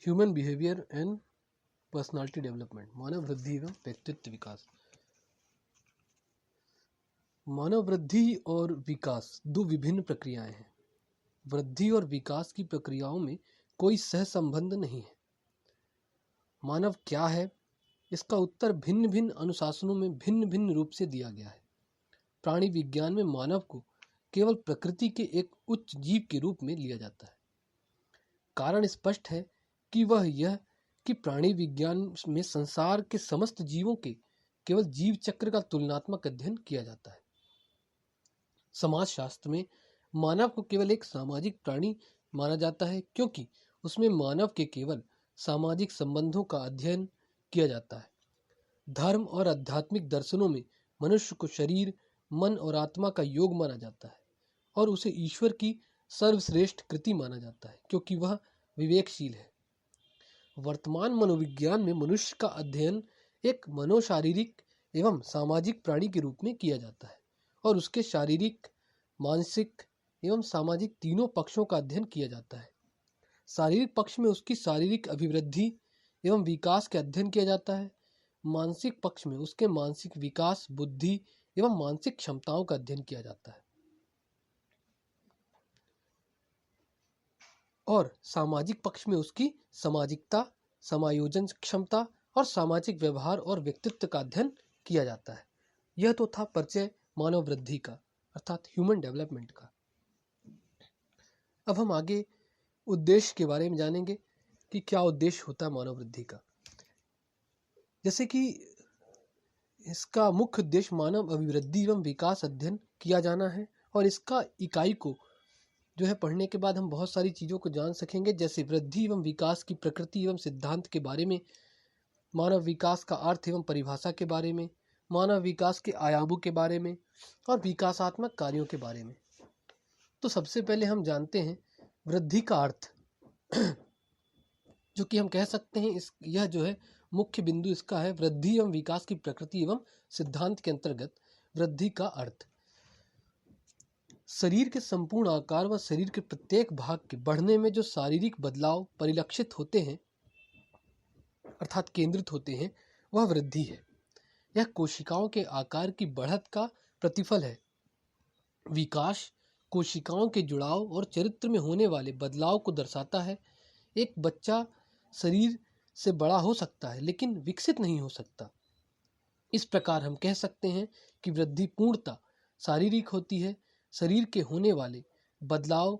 Human behaviour and personality development, मानव वृद्धि एवं व्यक्तित्व विकास। मानव वृद्धि और विकास दो विभिन्न प्रक्रियाएं हैं। वृद्धि और विकास की प्रक्रियाओं में कोई सहसंबंध नहीं है। मानव क्या है, इसका उत्तर भिन्न भिन्न अनुशासनों में भिन्न भिन्न रूप से दिया गया है। प्राणी विज्ञान में मानव को केवल प्रकृति के एक उच्च जीव के रूप में लिया जाता है। कारण स्पष्ट है कि वह यह कि प्राणी विज्ञान में संसार के समस्त जीवों के केवल जीव चक्र का तुलनात्मक अध्ययन किया जाता है। समाजशास्त्र में मानव को केवल एक सामाजिक प्राणी माना जाता है, क्योंकि उसमें मानव के केवल सामाजिक संबंधों का अध्ययन किया जाता है। धर्म और आध्यात्मिक दर्शनों में मनुष्य को शरीर, मन और आत्मा का योग माना जाता है और उसे ईश्वर की सर्वश्रेष्ठ कृति माना जाता है, क्योंकि वह विवेकशील है। वर्तमान मनोविज्ञान में मनुष्य का अध्ययन एक मनोशारीरिक एवं सामाजिक प्राणी के रूप में किया जाता है और उसके शारीरिक, मानसिक एवं सामाजिक तीनों पक्षों का अध्ययन किया जाता है। शारीरिक पक्ष में उसकी शारीरिक अभिवृद्धि एवं विकास का अध्ययन किया जाता है। मानसिक पक्ष में उसके मानसिक विकास, बुद्धि एवं मानसिक क्षमताओं का अध्ययन किया जाता है। और सामाजिक पक्ष में उसकी सामाजिकता, समायोजन क्षमता और सामाजिक व्यवहार और व्यक्तित्व का अध्ययन किया जाता है। यह तो था परिचय मानव वृद्धि का, अर्थात ह्यूमन डेवलपमेंट का। अब हम आगे उद्देश्य के बारे में जानेंगे कि क्या उद्देश्य होता है मानव वृद्धि का। जैसे कि इसका मुख्य उद्देश्य मानव अभिवृद्धि एवं विकास अध्ययन किया जाना है, और इसका इकाई को जो है पढ़ने के बाद हम बहुत सारी चीज़ों को जान सकेंगे, जैसे वृद्धि एवं विकास की प्रकृति एवं सिद्धांत के बारे में, मानव विकास का अर्थ एवं परिभाषा के बारे में, मानव विकास के आयामों के बारे में और विकासात्मक कार्यों के बारे में। तो सबसे पहले हम जानते हैं वृद्धि का अर्थ, जो कि हम कह सकते हैं यह जो है मुख्य बिंदु इसका है वृद्धि एवं विकास की प्रकृति एवं सिद्धांत के अंतर्गत। वृद्धि का अर्थ शरीर के संपूर्ण आकार व शरीर के प्रत्येक भाग के बढ़ने में जो शारीरिक बदलाव परिलक्षित होते हैं, अर्थात केंद्रित होते हैं, वह वृद्धि है। यह कोशिकाओं के आकार की बढ़त का प्रतिफल है। विकास कोशिकाओं के जुड़ाव और चरित्र में होने वाले बदलाव को दर्शाता है। एक बच्चा शरीर से बड़ा हो सकता है लेकिन विकसित नहीं हो सकता। इस प्रकार हम कह सकते हैं कि वृद्धि पूर्णतः शारीरिक होती है। शरीर के होने वाले बदलाव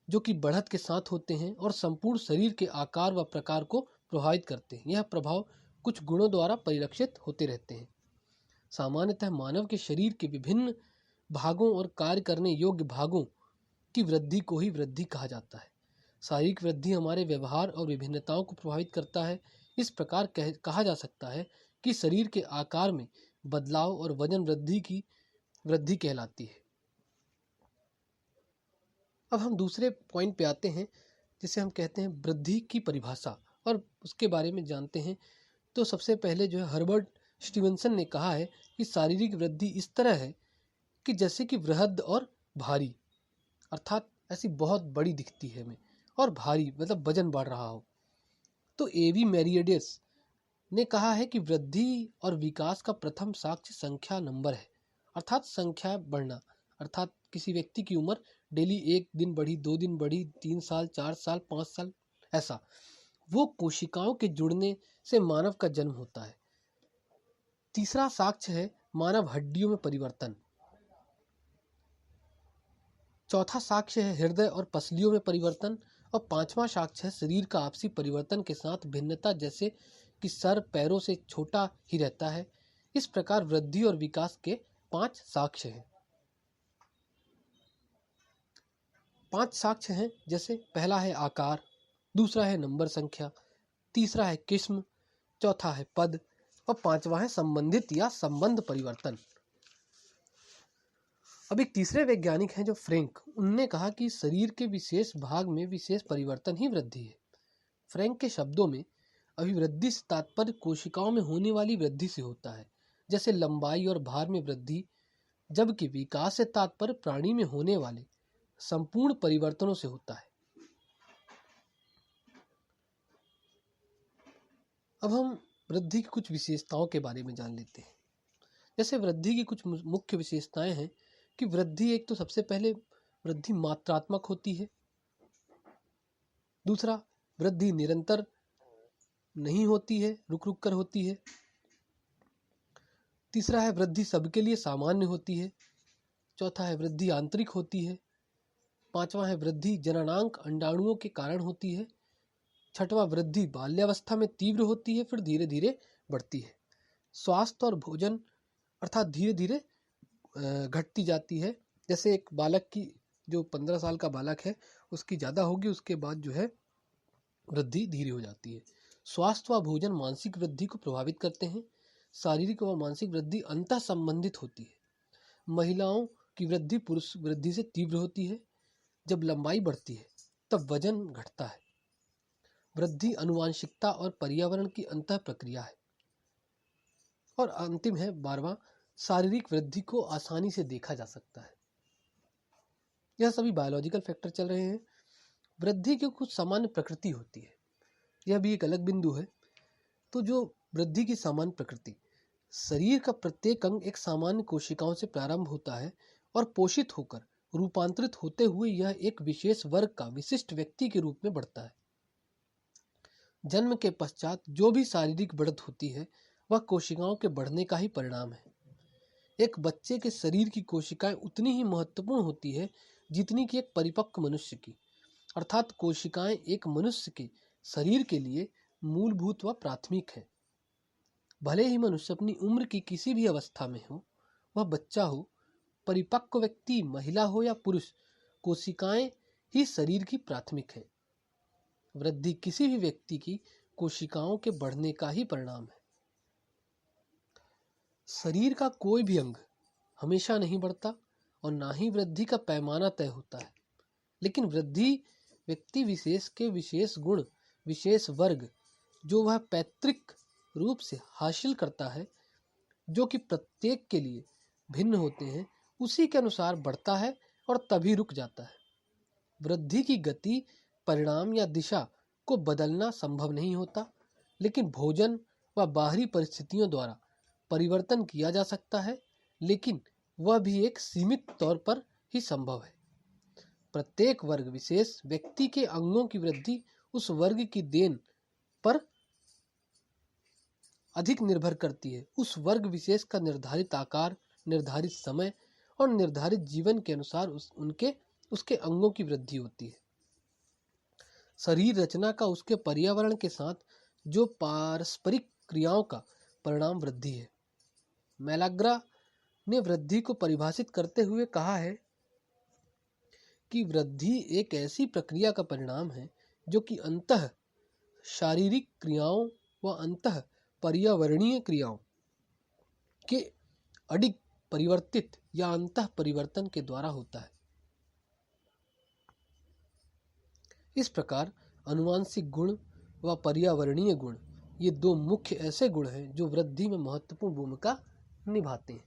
जो कि बढ़त के साथ होते हैं और संपूर्ण शरीर के आकार व प्रकार को प्रभावित करते हैं। यह प्रभाव कुछ गुणों द्वारा परिलक्षित होते रहते हैं। सामान्यतः मानव के शरीर के विभिन्न भागों और कार्य करने योग्य भागों की वृद्धि को ही वृद्धि कहा जाता है। शारीरिक वृद्धि हमारे व्यवहार और विभिन्नताओं को प्रभावित करता है। इस प्रकार कहा जा सकता है कि शरीर के आकार में बदलाव और वजन वृद्धि की वृद्धि कहलाती है। अब हम दूसरे पॉइंट पे आते हैं, जिसे हम कहते हैं वृद्धि की परिभाषा, और उसके बारे में जानते हैं। तो सबसे पहले जो है हर्बर्ट स्टीवेंसन ने कहा है कि शारीरिक वृद्धि इस तरह है कि जैसे कि वृहद और भारी, अर्थात ऐसी बहुत बड़ी दिखती है हमें, और भारी मतलब वजन बढ़ रहा हो। तो एवी मैरियडेस ने कहा है कि वृद्धि और विकास का प्रथम साक्ष्य संख्या नंबर है, अर्थात संख्या बढ़ना, अर्थात किसी व्यक्ति की उम्र डेली 1 दिन बढ़ी, 2 दिन बढ़ी, 3 साल, 4 साल, 5 साल, ऐसा। वो कोशिकाओं के जुड़ने से मानव का जन्म होता है। तीसरा साक्ष्य है मानव हड्डियों में परिवर्तन। चौथा साक्ष्य है हृदय और पसलियों में परिवर्तन, और पांचवा साक्ष्य है शरीर का आपसी परिवर्तन के साथ भिन्नता, जैसे कि सर पैरों से छोटा ही रहता है। इस प्रकार वृद्धि और विकास के 5 साक्ष्य हैं। 5 साक्ष्य हैं, जैसे पहला है आकार, दूसरा है नंबर संख्या, तीसरा है किस्म, चौथा है पद और पांचवा है संबंधित या संबंध परिवर्तन। अब एक तीसरे वैज्ञानिक हैं जो फ्रैंक, उनने कहा कि शरीर के विशेष भाग में विशेष परिवर्तन ही वृद्धि है। फ्रैंक के शब्दों में अभिवृद्धि से तात्पर्य कोशिकाओं में होने वाली वृद्धि से होता है, जैसे लंबाई और भार में वृद्धि, जबकि विकास से तात्पर्य प्राणी में होने वाले संपूर्ण परिवर्तनों से होता है। अब हम वृद्धि की कुछ विशेषताओं के बारे में जान लेते हैं। जैसे वृद्धि की कुछ मुख्य विशेषताएं हैं कि वृद्धि, एक तो सबसे पहले वृद्धि मात्रात्मक होती है। दूसरा, वृद्धि निरंतर नहीं होती है, रुक रुक कर होती है। तीसरा है वृद्धि सबके लिए सामान्य होती है। चौथा है वृद्धि आंतरिक होती है। पांचवा है वृद्धि जननांग अंडाणुओं के कारण होती है। छठवां, वृद्धि बाल्यावस्था में तीव्र होती है, फिर धीरे धीरे बढ़ती है। स्वास्थ्य और भोजन अर्थात धीरे धीरे घटती जाती है। जैसे एक बालक की, जो 15 साल का बालक है, उसकी ज़्यादा होगी, उसके बाद जो है वृद्धि धीरे हो जाती है। स्वास्थ्य व भोजन मानसिक वृद्धि को प्रभावित करते हैं। शारीरिक व मानसिक वृद्धि अंतः संबंधित होती है। महिलाओं की वृद्धि पुरुष वृद्धि से तीव्र होती है। जब लंबाई बढ़ती है तब वजन घटता है। वृद्धि आनुवंशिकता और पर्यावरण की अंतः प्रक्रिया है। और अंतिम है 12वां, शारीरिक वृद्धि को आसानी से देखा जा सकता है। यह सभी बायोलॉजिकल फैक्टर चल रहे हैं। वृद्धि की कुछ सामान्य प्रकृति होती है, यह भी एक अलग बिंदु है। तो जो वृद्धि की सामान्य प्रकृति, शरीर का प्रत्येक अंग एक सामान्य कोशिकाओं से प्रारंभ होता है और पोषित होकर रूपांतरित होते हुए यह एक विशेष वर्ग का विशिष्ट व्यक्ति के रूप में बढ़ता है। जन्म के पश्चात जो भी शारीरिक बढ़त होती है वह कोशिकाओं के बढ़ने का ही परिणाम है। एक बच्चे के शरीर की कोशिकाएं उतनी ही महत्वपूर्ण होती है जितनी कि एक परिपक्व मनुष्य की। अर्थात कोशिकाएं एक मनुष्य के शरीर के लिए मूलभूत व प्राथमिक है। भले ही मनुष्य अपनी उम्र की किसी भी अवस्था में हो, वह बच्चा हो, परिपक्व व्यक्ति, महिला हो या पुरुष, कोशिकाएं ही शरीर की प्राथमिक है। वृद्धि किसी भी व्यक्ति की कोशिकाओं के बढ़ने का ही परिणाम है। शरीर का कोई भी अंग हमेशा नहीं बढ़ता और ना ही वृद्धि का पैमाना तय होता है, लेकिन वृद्धि व्यक्ति विशेष के विशेष गुण, विशेष वर्ग जो वह पैतृक रूप से हासिल करता है, जो कि प्रत्येक के लिए भिन्न होते हैं, उसी के अनुसार बढ़ता है और तभी रुक जाता है। वृद्धि की गति, परिणाम या दिशा को बदलना संभव नहीं होता, लेकिन भोजन व बाहरी परिस्थितियों द्वारा परिवर्तन किया जा सकता है, लेकिन वह भी एक सीमित तौर पर ही संभव है। प्रत्येक वर्ग विशेष व्यक्ति के अंगों की वृद्धि उस वर्ग की देन पर अधिक निर्भर करती है। उस वर्ग विशेष का निर्धारित आकार, निर्धारित समय और निर्धारित जीवन के अनुसार उसके अंगों की वृद्धि होती है। शरीर रचना का उसके पर्यावरण के साथ जो पारस्परिक क्रियाओं का परिणाम वृद्धि है। मैलाग्रा ने वृद्धि को परिभाषित करते हुए कहा है कि वृद्धि एक ऐसी प्रक्रिया का परिणाम है जो कि अंतः शारीरिक क्रियाओं व अंतः पर्यावरणीय क्रियाओं के अडिग परिवर्तित या अंतः परिवर्तन के द्वारा होता है। इस प्रकार आनुवंशिक गुण व पर्यावरणीय गुण, ये दो मुख्य ऐसे गुण हैं जो वृद्धि में महत्वपूर्ण भूमिका निभाते हैं।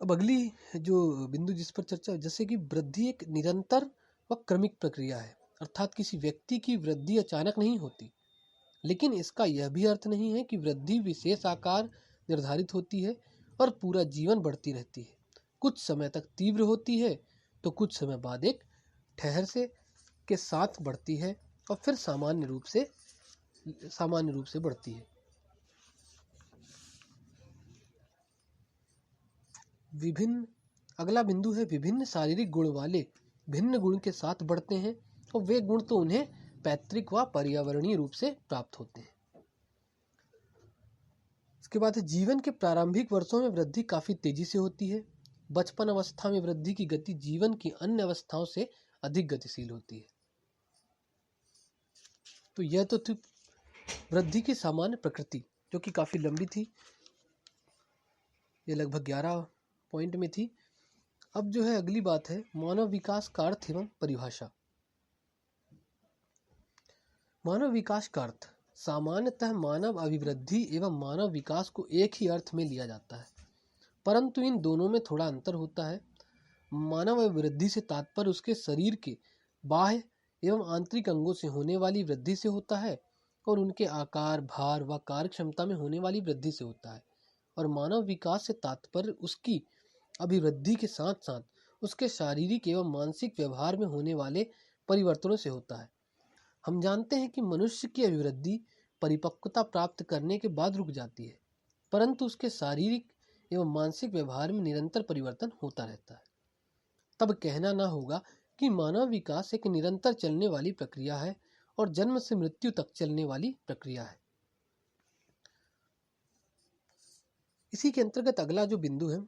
अब अगली जो बिंदु जिस पर चर्चा, जैसे कि वृद्धि एक निरंतर व क्रमिक प्रक्रिया है। अर्थात किसी व्यक्ति की वृद्धि अचानक नहीं होती, लेकिन इसका यह भी अर्थ नहीं है कि वृद्धि विशेष आकार निर्धारित होती है और पूरा जीवन बढ़ती रहती है। कुछ समय तक तीव्र होती है तो कुछ समय बाद एक ठहर से के साथ बढ़ती है और फिर सामान्य रूप से बढ़ती है। अगला बिंदु है विभिन्न शारीरिक गुण वाले भिन्न गुण के साथ बढ़ते हैं और वे गुण तो उन्हें पैतृक व पर्यावरणीय रूप से प्राप्त होते हैं। इसके बाद जीवन के प्रारंभिक वर्षों में वृद्धि काफी तेजी से होती है। बचपन अवस्था में वृद्धि की गति जीवन की अन्य अवस्थाओं से अधिक गतिशील होती है। तो यह तो थी वृद्धि की सामान्य प्रकृति, जो कि काफी लंबी थी, ये लगभग 11 पॉइंट में थी। अब जो है अगली बात है मानव विकास का अर्थ एवं परिभाषा। मानव विकास का अर्थ सामान्यतः मानव अभिवृद्धि एवं मानव विकास को एक ही अर्थ में लिया जाता है, परंतु इन दोनों में थोड़ा अंतर होता है। मानव अभिवृद्धि से तात्पर्य उसके शरीर के बाह्य एवं आंतरिक अंगों से होने वाली वृद्धि से होता है और उनके आकार, भार व कार्य क्षमता में होने वाली वृद्धि से होता है। और मानव विकास से तात्पर्य उसकी अभिवृद्धि के साथ साथ उसके शारीरिक एवं मानसिक व्यवहार में होने वाले परिवर्तनों से होता है। हम जानते हैं कि मनुष्य की अभिवृद्धि परिपक्वता प्राप्त करने के बाद रुक जाती है, परंतु उसके शारीरिक एवं मानसिक व्यवहार में निरंतर परिवर्तन होता रहता है। तब कहना न होगा कि मानव विकास एक निरंतर चलने वाली प्रक्रिया है और जन्म से मृत्यु तक चलने वाली प्रक्रिया है। इसी के अंतर्गत अगला जो बिंदु है,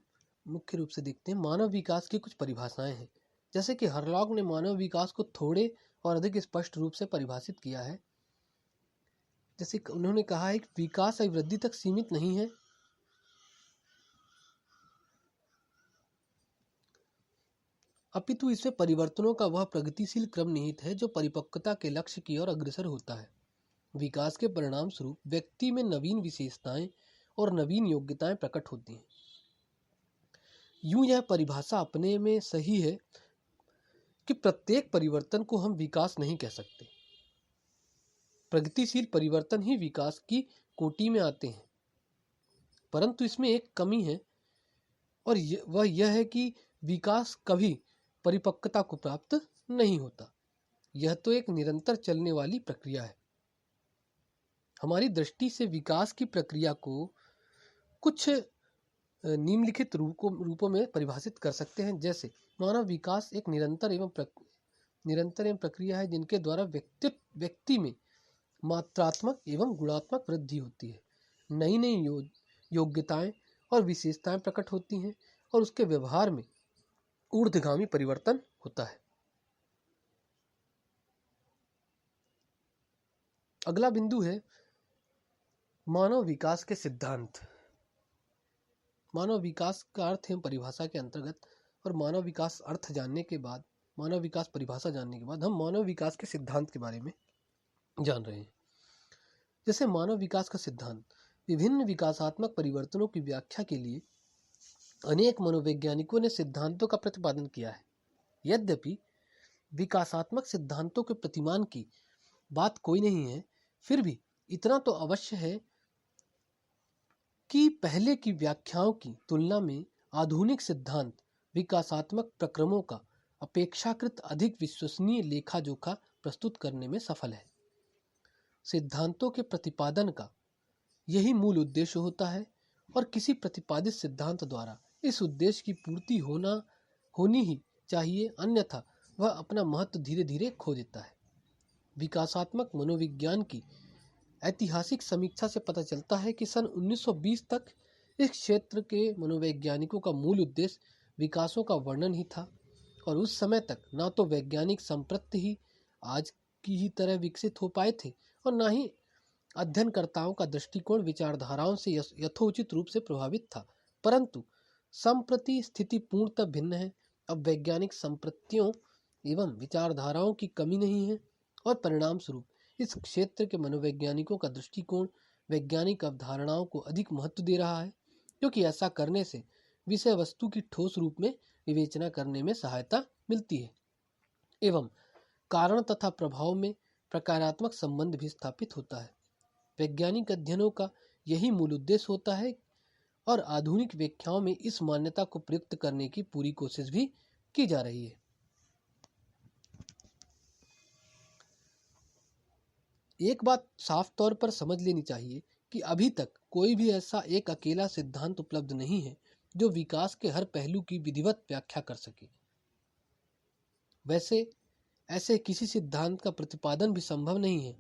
मुख्य रूप से देखते हैं मानव विकास की कुछ परिभाषाएं हैं। जैसे कि हरलॉग ने मानव विकास को थोड़े और अधिक स्पष्ट रूप से परिभाषित किया है। जैसे उन्होंने कहा है कि विकास अभिवृद्धि तक सीमित नहीं है, अपितु इसमें परिवर्तनों का वह प्रगतिशील क्रम निहित है जो परिपक्वता के लक्ष्य की ओर अग्रसर होता है। विकास के परिणाम स्वरूप व्यक्ति में नवीन विशेषताएं और नवीन योग्यताएं प्रकट होती हैं। यूं यह परिभाषा अपने में सही है कि प्रत्येक परिवर्तन को हम विकास नहीं कह सकते। प्रगतिशील परिवर्तन ही विकास की कोटि में आते हैं, परंतु इसमें एक कमी है और वह यह है कि विकास कभी परिपक्वता को प्राप्त नहीं होता। यह तो एक निरंतर चलने वाली प्रक्रिया है। हमारी दृष्टि से विकास की प्रक्रिया को कुछ निम्नलिखित रूपों में परिभाषित कर सकते हैं। जैसे मानव विकास एक निरंतर एवं प्रक्रिया है जिनके द्वारा व्यक्ति में मात्रात्मक एवं गुणात्मक वृद्धि होती है। नई नई योग्यताएं और विशेषताएं प्रकट होती हैं और उसके व्यवहार में ऊर्ध्वगामी परिवर्तन होता है। अगला बिंदु है मानव विकास के सिद्धांत। मानव विकास का अर्थ एवं परिभाषा के अंतर्गत और मानव विकास अर्थ जानने के बाद, मानव विकास परिभाषा जानने के बाद हम मानव विकास के सिद्धांत के बारे में जान रहे हैं। जैसे मानव विकास का सिद्धांत विभिन्न विकासात्मक परिवर्तनों की व्याख्या के लिए अनेक मनोवैज्ञानिकों ने सिद्धांतों का प्रतिपादन किया है। यद्यपि विकासात्मक सिद्धांतों के प्रतिमान की बात कोई नहीं है, फिर भी इतना तो अवश्य है कि पहले की व्याख्याओं की तुलना में आधुनिक सिद्धांत विकासात्मक प्रक्रमों का अपेक्षाकृत अधिक विश्वसनीय लेखा जोखा प्रस्तुत करने में सफल है। सिद्धांतों के प्रतिपादन का यही मूल उद्देश्य होता है और किसी प्रतिपादित सिद्धांत द्वारा इस उद्देश्य की पूर्ति होनी ही चाहिए, अन्यथा वह अपना महत्व धीरे धीरे खो देता है। विकासात्मक मनोविज्ञान की ऐतिहासिक समीक्षा से पता चलता है कि सन 1920 तक इस क्षेत्र के मनोवैज्ञानिकों का मूल उद्देश्य विकासों का वर्णन ही था और उस समय तक ना तो वैज्ञानिक संप्रत्ति ही आज की ही तरह विकसित हो पाए थे और ना ही अध्ययनकर्ताओं का दृष्टिकोण विचारधाराओं से यथोचित रूप से प्रभावित था। परंतु संप्रति स्थिति पूर्णतः भिन्न है। अब वैज्ञानिक संप्रत्तियों एवं विचारधाराओं की कमी नहीं है और परिणाम स्वरूप इस क्षेत्र के मनोवैज्ञानिकों का दृष्टिकोण वैज्ञानिक अवधारणाओं को अधिक महत्व दे रहा है, क्योंकि ऐसा करने से विषय वस्तु की ठोस रूप में विवेचना करने में सहायता मिलती है एवं कारण तथा प्रभाव में प्रकारात्मक संबंध भी स्थापित होता है। वैज्ञानिक अध्ययनों का यही मूल उद्देश्य होता है और आधुनिक व्याख्याओं में इस मान्यता को प्रयुक्त करने की पूरी कोशिश भी की जा रही है। एक बात साफ तौर पर समझ लेनी चाहिए कि अभी तक कोई भी ऐसा एक अकेला सिद्धांत उपलब्ध नहीं है जो विकास के हर पहलू की विधिवत व्याख्या कर सके। वैसे ऐसे किसी सिद्धांत का प्रतिपादन भी संभव नहीं है।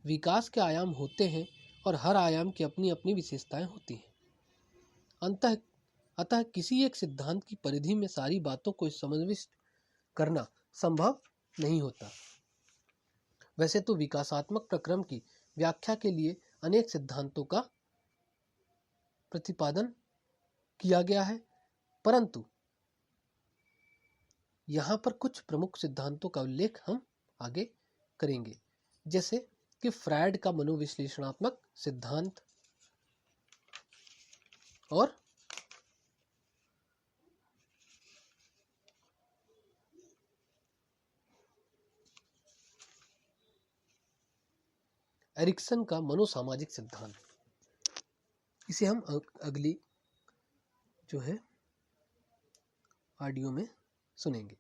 विकास के आयाम होते हैं और हर आयाम की अपनी अपनी विशेषताएं होती हैं। अतः किसी एक सिद्धांत की परिधि में सारी बातों को समाविष्ट करना संभव नहीं होता। वैसे तो विकासात्मक प्रक्रम की व्याख्या के लिए अनेक सिद्धांतों का प्रतिपादन किया गया है, परंतु यहाँ पर कुछ प्रमुख सिद्धांतों का उल्लेख हम आगे करेंगे। जैसे कि फ्रायड का मनोविश्लेषणात्मक सिद्धांत और एरिक्सन का मनोसामाजिक सिद्धांत। इसे हम अगली जो है ऑडियो में सुनेंगे।